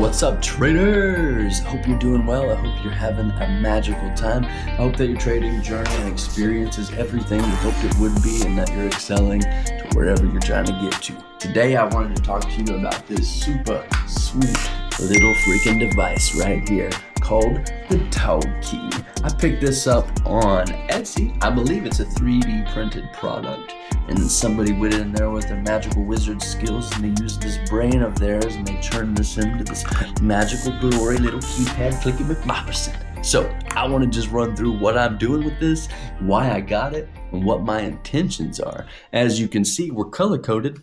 What's up, traders? I hope you're doing well. I hope you're having a magical time. I hope that your trading journey and experience is everything you hoped it would be and that you're excelling to wherever you're trying to get to. Today, I wanted to talk to you about this super sweet little freaking device right here called the TogKey. I picked this up on Etsy. I believe it's a 3D printed product. And then somebody went in there with their magical wizard skills and they used this brain of theirs and they turned this into this magical glory little keypad clicky McMopperson. So I want to just run through what I'm doing with this, why I got it, and what my intentions are. As you can see, we're color coded.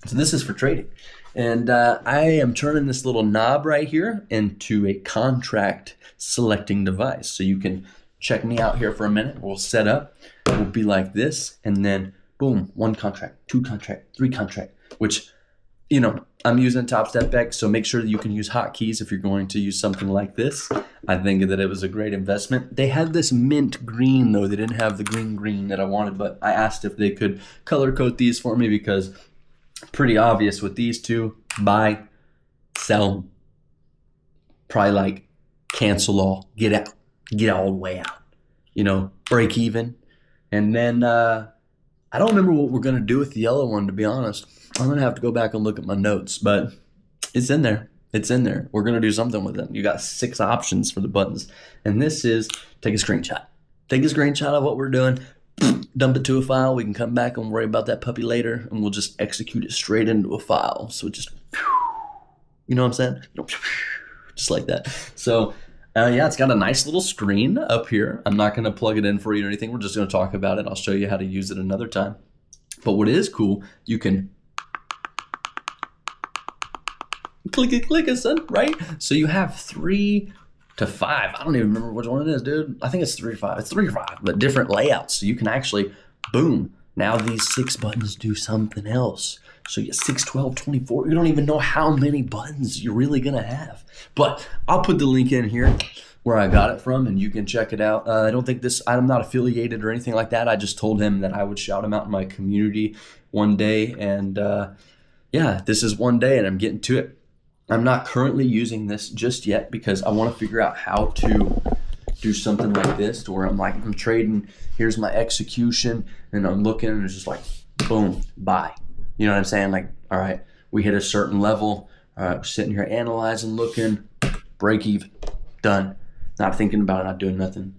So this is for trading. And I am turning this little knob right here into a contract selecting device. So you can check me out here for a minute. We'll set up. It will be like this. And then boom, 1 contract, 2 contract, 3 contract, which, you know, I'm using TogKey, so make sure that you can use hotkeys if you're going to use something like this. I think that it was a great investment. They had this mint green though. They didn't have the green that I wanted, but I asked if they could color code these for me because pretty obvious with these two: buy, sell, probably like cancel all, get out, get all the way out, you know, break even. And then I don't remember what we're gonna do with the yellow one, to be honest. I'm gonna have to go back and look at my notes, but it's in there. It's in there. We're gonna do something with it. You got 6 options for the buttons. And this is take a screenshot. Take a screenshot of what we're doing, dump it to a file. We can come back and worry about that puppy later, and we'll just execute it straight into a file. So just, you know what I'm saying? Just like that. So yeah, it's got a nice little screen up here. I'm not going to plug it in for you or anything. We're just going to talk about it. I'll show you how to use it another time. But what is cool, you can click it, son, right? So you have 3 to 5. I don't even remember which one it is, dude. I think it's 3 to 5. It's 3 to 5, but different layouts. So you can actually, boom, now these 6 buttons do something else. So you get 6, 12, 24. You don't even know how many buttons you're really going to have. But I'll put the link in here where I got it from, and you can check it out. I don't think I'm not affiliated or anything like that. I just told him that I would shout him out in my community one day. And yeah, this is one day, and I'm getting to it. I'm not currently using this just yet because I want to figure out how to do something like this to where I'm trading, here's my execution, and I'm looking and it's just like, boom, buy. You know what I'm saying? Like, all right, we hit a certain level. All right, we're sitting here analyzing, looking, break even, done. Not thinking about it, not doing nothing.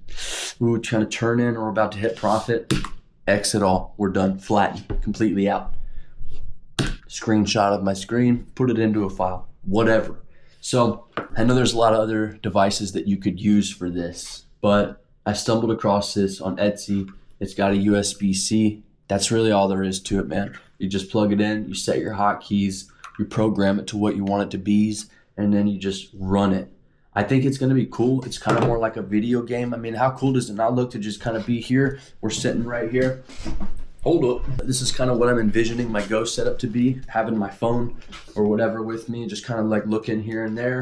Ooh, trying to turn in or we're about to hit profit. Exit all, we're done, flatten, completely out. Screenshot of my screen, put it into a file, whatever. So I know there's a lot of other devices that you could use for this, but I stumbled across this on Etsy. It's got a USB-C. That's really all there is to it, man. You just plug it in, you set your hotkeys, you program it to what you want it to be, and then you just run it. I think it's gonna be cool. It's kind of more like a video game. I mean, how cool does it not look to just kind of be here? We're sitting right here. Hold up. This is kind of what I'm envisioning my Go setup to be, having my phone or whatever with me, just kind of like looking here and there.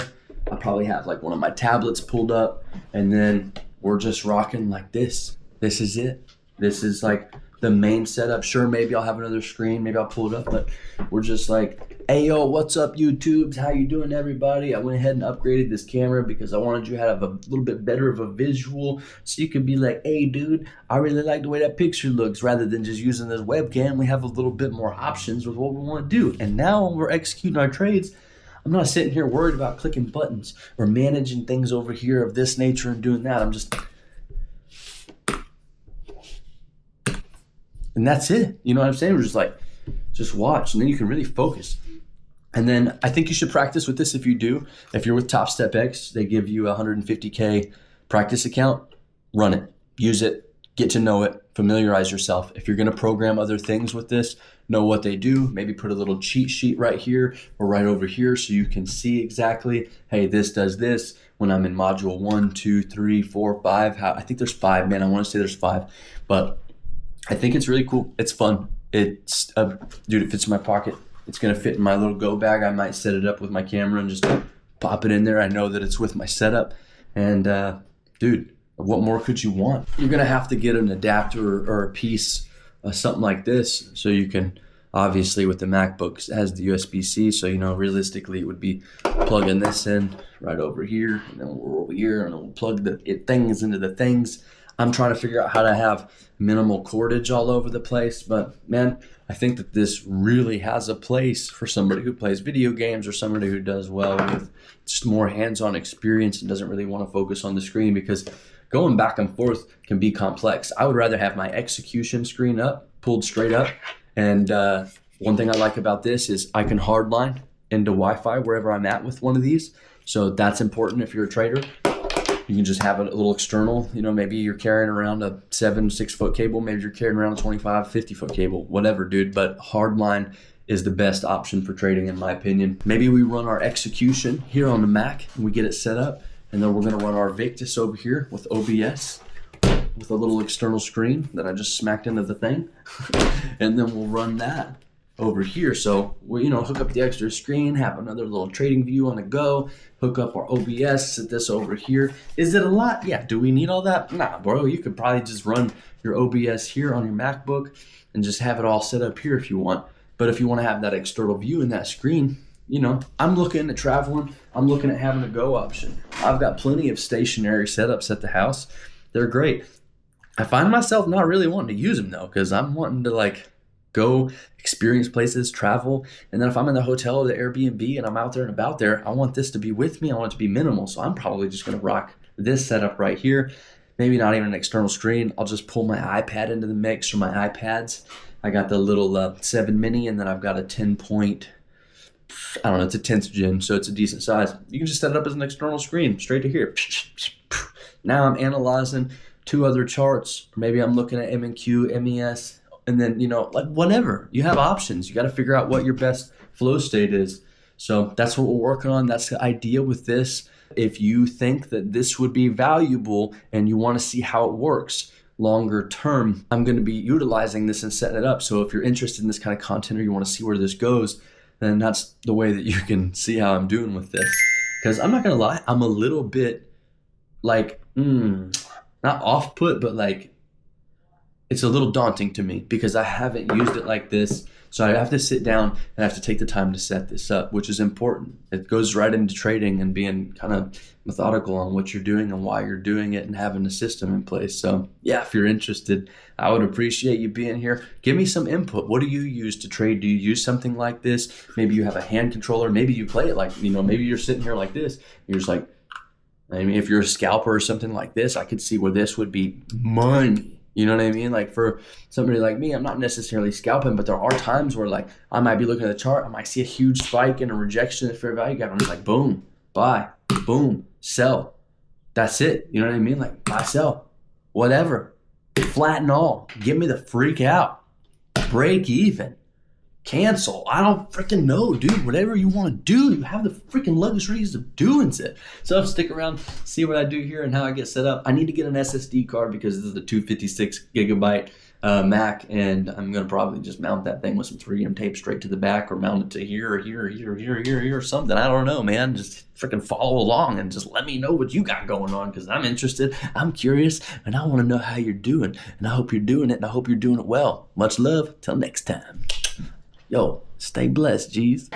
I probably have like one of my tablets pulled up, and then we're just rocking like this. This is it. This is like the main setup. Sure, maybe I'll have another screen, maybe I'll pull it up, but we're just like, hey yo, what's up YouTubes? How you doing, everybody? I went ahead and upgraded this camera because I wanted you to have a little bit better of a visual so you could be like, hey dude, I really like the way that picture looks. Rather than just using this webcam, we have a little bit more options with what we want to do. And now when we're executing our trades, I'm not sitting here worried about clicking buttons or managing things over here of this nature and doing that. I'm just, and that's it. You know what I'm saying? We're just like, just watch, and then you can really focus. And then I think you should practice with this if you do. If you're with TogKey, they give you a 150K practice account. Run it, use it, get to know it, familiarize yourself. If you're gonna program other things with this, know what they do. Maybe put a little cheat sheet right here or right over here so you can see exactly, hey, this does this when I'm in module 1, 2, 3, 4, 5. I think there's 5, man. I wanna say there's 5, but I think it's really cool. It's fun. It's, dude, it fits in my pocket. It's gonna fit in my little go bag. I might set it up with my camera and just pop it in there. I know that it's with my setup. And dude, what more could you want? You're gonna have to get an adapter or a piece, something like this, so you can Obviously with the MacBooks, it has the USB-C, so realistically it would be plugging this in right over here, and then we're over here, and then we'll plug the things into the things. I'm trying to figure out how to have minimal cordage all over the place, but man, I think that this really has a place for somebody who plays video games or somebody who does well with just more hands-on experience and doesn't really want to focus on the screen, because going back and forth can be complex. I would rather have my execution screen pulled straight up. And one thing I like about this is I can hardline into Wi-Fi wherever I'm at with one of these. So that's important if you're a trader. You can just have a little external, maybe you're carrying around a 6 foot cable, maybe you're carrying around a 25, 50 foot cable, whatever, dude. But hardline is the best option for trading, in my opinion. Maybe we run our execution here on the Mac and we get it set up, and then we're gonna run our Victus over here with OBS with a little external screen that I just smacked into the thing. And then we'll run that over here. So we'll, hook up the extra screen, have another little trading view on the go, hook up our OBS, set this over here. Is it a lot? Yeah. Do we need all that? Nah, bro. You could probably just run your OBS here on your MacBook and just have it all set up here if you want. But if you want to have that external view in that screen, I'm looking at traveling. I'm looking at having a go option. I've got plenty of stationary setups at the house. They're great. I find myself not really wanting to use them though, because I'm wanting to go experience places, travel. And then if I'm in the hotel or the Airbnb and I'm out there and about there, I want this to be with me. I want it to be minimal. So I'm probably just going to rock this setup right here. Maybe not even an external screen. I'll just pull my iPad into the mix, or my iPads. I got the little 7 mini, and then I've got a 10 point, I don't know, it's a 10th gen, so it's a decent size. You can just set it up as an external screen straight to here. Now I'm analyzing 2 other charts. Maybe I'm looking at M&Q, MES, and then, whatever. You have options. You got to figure out what your best flow state is. So that's what we're working on. That's the idea with this. If you think that this would be valuable and you want to see how it works longer term, I'm going to be utilizing this and setting it up. So if you're interested in this kind of content or you want to see where this goes, then that's the way that you can see how I'm doing with this. Because I'm not going to lie, I'm a little bit not off put, but it's a little daunting to me because I haven't used it like this. So I have to sit down and I have to take the time to set this up, which is important. It goes right into trading and being kind of methodical on what you're doing and why you're doing it and having a system in place. So yeah, if you're interested, I would appreciate you being here. Give me some input. What do you use to trade? Do you use something like this? Maybe you have a hand controller. Maybe you play it maybe you're sitting here like this. You're just if you're a scalper or something like this, I could see where this would be money. You know what I mean? For somebody like me, I'm not necessarily scalping, but there are times where I might be looking at the chart, I might see a huge spike and a rejection at fair value gap. I'm just boom, buy, boom, sell. That's it. You know what I mean? Buy, sell, whatever, flat and all. Get me the freak out, break even, cancel. I don't freaking know, dude. Whatever you want to do, you have the freaking luxuries of doing it. So stick around, see what I do here and how I get set up. I need to get an SSD card because this is a 256 gigabyte Mac, and I'm gonna probably just mount that thing with some 3M tape straight to the back, or mount it to here or here or here or here or here or something. I don't know, man. Just freaking follow along and just let me know what you got going on, because I'm interested, I'm curious, and I want to know how you're doing. And I hope you're doing it, and I hope you're doing it well. Much love. Till next time. Yo, stay blessed, G's.